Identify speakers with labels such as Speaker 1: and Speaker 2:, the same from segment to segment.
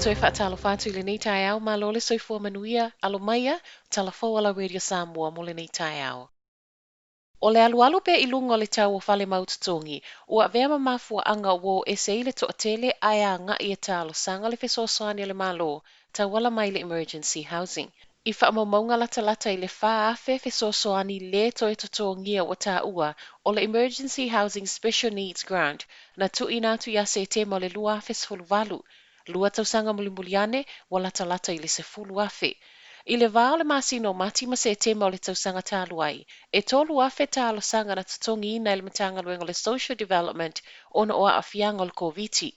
Speaker 1: toe whaatalo whātu le nei tai au, mā lole soifua manuia, alo maia, talafo ala Radio Samoa mo le nei tai au. O le alualu pe ilunga o le tau o whale maututongi, ua vea mamafua anga wo e se ile to atele ai a nga i e talo sanga le fesoasoani o le malo, tau wala mai le emergency housing. I whaamaunga lata i le whaafe fesoasoani le to e totongia o ta ua o le emergency housing special needs grant, na tu inatu ya se te mo le lua afe sefulu valu, lua tausanga mulimuliane wa lata i le sefulu afe. I le vā o le masino mati ma se te mo le tausanga tālu ai, e tolu afe tālo sanga na tutongi ina i le matanga luenga le social development ona o a afianga o le COVID.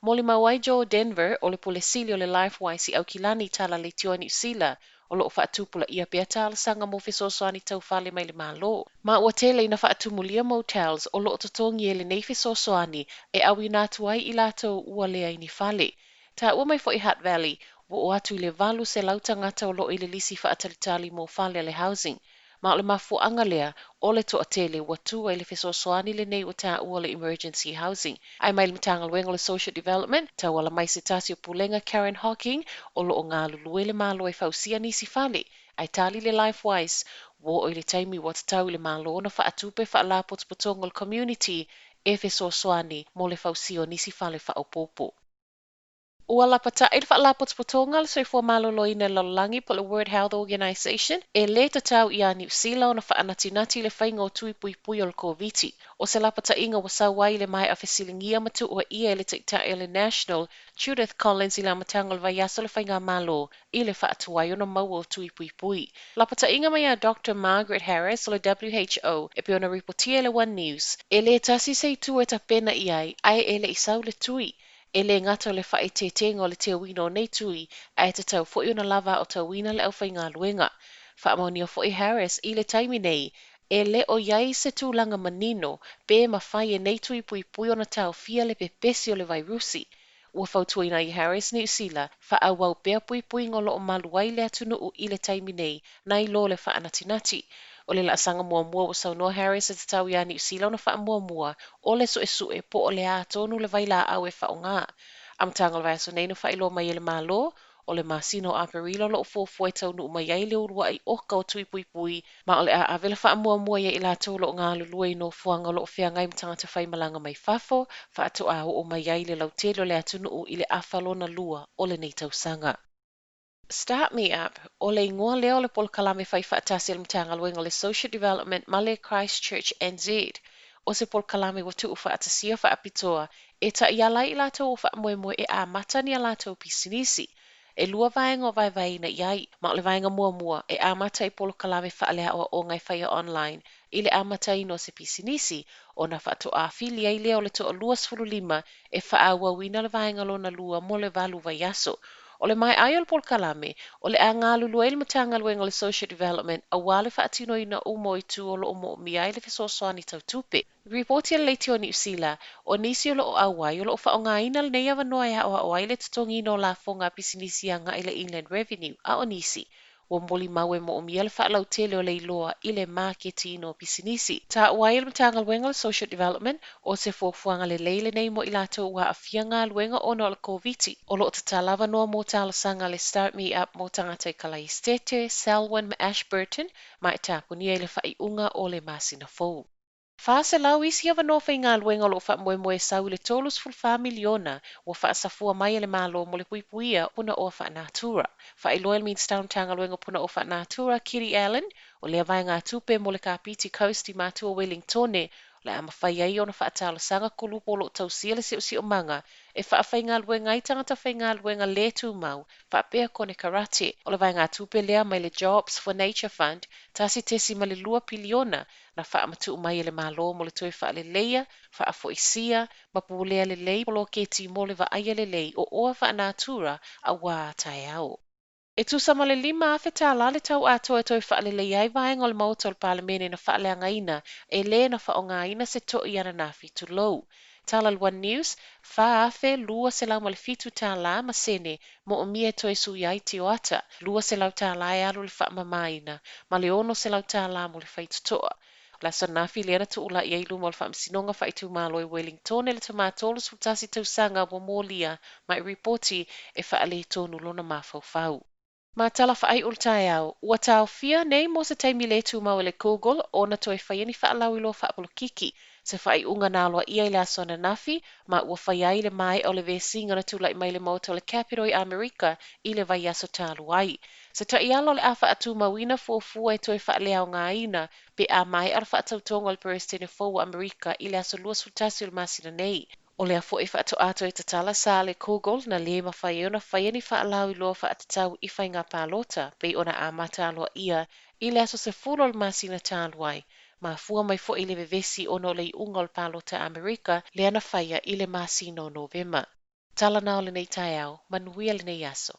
Speaker 1: Mo le mawai Joe Denver o le pulesili o le LifeWise i au kilani tala le tio New Zealand o lo whaatupula ia pia tālo sanga mo fesoasoani tau whale mai le malo. Ma ua tele ina whaatumulia motels o lo tutongi e le nei fesoasoani e awi nātu ai i lato ua lea ini whale. Ta ua mai fo i Hutt Valley, wo o atu i le valu se lauta ngata o lo i le lisi whaatalitali mo whale le housing. Ma o le mafu anga lea, o le to atele ua tua i le fesoasoani le nei o ta ua le emergency housing. Ai mai le mitanga luenga le social development, ta wala mai se tasi o pulenga Karen Hawking, o lo o ngā lulue le malo e fausia nisi whale. Ai tali le LifeWise, wo o i le taimi wa tatau i le malo na whaatupe whaala potopotongol community e fesoasoani mo le fausio nisi whale whaopopo. Ua lapata i le whaalapotpotonga le soifua maloloina lalolangi po le World Health Organization e le tatau i a New Zealand na whaanatinati le whainga o tui pui pui o le COVID. O se lapata inga wasau wai le mai a whesilingia matu ua ia i le teitai le National Judith Collins i la matanga le vaiaso le whainga malo i le whaatuai o na mau o tui pui pui. Lapata inga mai a Dr. Margaret Harris o le WHO e pe ona ripotia le One News e le tasi se tu e ta pena i ai e le isau le tui. E le ngata o le whae te tengo le te wina o nei tui, a e te tau fo na lava o tau wina le au whai ngā luenga. Whaamoni o fo Harris i le taimi nei, e le o iai se tūlanga manino, pe ma whai e nei tui pui pui o na tau fia le pepesi o le vairusi. Ua whautua ina i Harris New Zealand, wha au wau pea pui pui ngolo o maluai le atunu u i le taimi nei, na i lo le wha anatinati. O le laasanga mua o saunoa Harris e te tau ia New Zealand na wha mua o le sue po o le a tonu le vaila au e wha o ngā. Amtanga le vaiaso nei na wha ilo mai ele malo, o le masino a perilo lo fo e tau nu mai ai le urua i oka o tui pui pui, ma o le a avela wha mua ia i la tau lo ngā lulua i no fuanga lo fia ngai mtanga te whai malanga mai fafo, wha atu a o mai ai le lautelo le atunu u i le afalona lua o le nei tau sanga. Start Me Up o le ingoa leo le pol kalame whai whaatasi al mtanga luenga le Social Development ma le Christchurch NZ. O se pol kalame watu u whaatasia whaapitoa e ta ia lai i lato o whaamoemoe e a matani a lato pisinisi. E lua vaenga o vai na iai, ma o le vaenga mua e a mata i polo kalame whaalea o ngai whaia online i le a mata ino se pisinisi o na whaato a fili ai leo le to o lua sfuru lima e whaaua wina le vaenga lona lua mo le valu vaiaso. O le mai ai o le pol kalame, o le a ngā lulua le matanga luenga le social development a wale whaatino ina umo i tu o lo umo mi ai le fesoasoani tau tupe. Reporti le leiti o New Zealand, o nisi o lo o awai o lo o whaonga ina le nei awa noa ea o awai le tutongi no la fonga pisinisi a ngā i le Inland Revenue a o nisi. Wa mboli mawe mo umia le whaalau tele o le iloa i le marketi no pisinisi. Ta wai le matanga luenga le social development o se fuafuanga le leile nei mo i lato ua afia ngā luenga o no le COVID. O lo tatalava noa mo tala sanga le Start Me Up mo tangata i Kalaistete, Selwyn ma Ashburton, ma i tākunia i le whaiunga o le masina fou. Fase lau isi awa no whai ngā luenga lo wha moe sau le tolus fulfa miliona o wha safua mai le malo mo le puipuia puna o wha natura. Wha i Loyal Meadstown tanga luenga puna o wha natura Kiri Allen o le avai ngā tupe mo le Kapiti Coast i mātua Wellingtone le ama whai ai o na wha atala sanga kulupo lo tausia le si o manga e wha whai ngā luenga i tangata whai ngā luenga le tu mau wha pēa kone karate o le vai ngā tupe lea mai le Jobs for Nature Fund tasi tesi ma le lua piliona na wha matu mai le malo mo le toi wha le leia, wha foisia, ma pulea le lei polo keti mo le va aia le lei o oa wha natura a wā tai au. E tu sama le lima a feta la le tau atoa toi wha le lei ai vaenga o le mauta o le palemene na wha le angaina e le na wha o ngaina se to i ana na fitu lou. Tala le One News, wha afe lua se lau ma le fitu tā la ma sene mo o mia toi su iai ti o ata, lua se lau tā la e alu le wha mamaina, ma le ono se lau tā la mo le whaitutoa. La sanafi le ana tuula ia i luma o le whaamsinonga whaitu malo i Wellington e le tamatolo sultasi tausanga wa molia mai ripoti e whaale tonu lona mawhauwhau. Ma tala whaai ultai au, ua tau fia nei mo se taimi le tu mau le Google o na toi whaiani whaalau i lo whaapolo kiki, se whai unga nā loa ia i le asona nafi, ma ua whaiai le mai o le vesinga na tula i mai le mauta o le Capitol i Amerika i le vai aso talu ai. Se ta ialo le awha atu mawina fuafua e toi whaaleo ngā ina, pe a mai ar whaatautonga o le Presidente Fou Amerika i le aso lua sultasi o le masina nei. O lea fo i whaato ato e tatala sa le Google na le mawhai ona whaiani whaalau i loa whaatatau i whai ngā pālota, pe ona a mata aloa ia i le aso se fulo le masina tāluai. Ma fua mai fo i le vevesi ono le unga o le pālota Amerika le ana whaia i le masina o Novema. Tala nao le nei tai au, manuia le nei aso.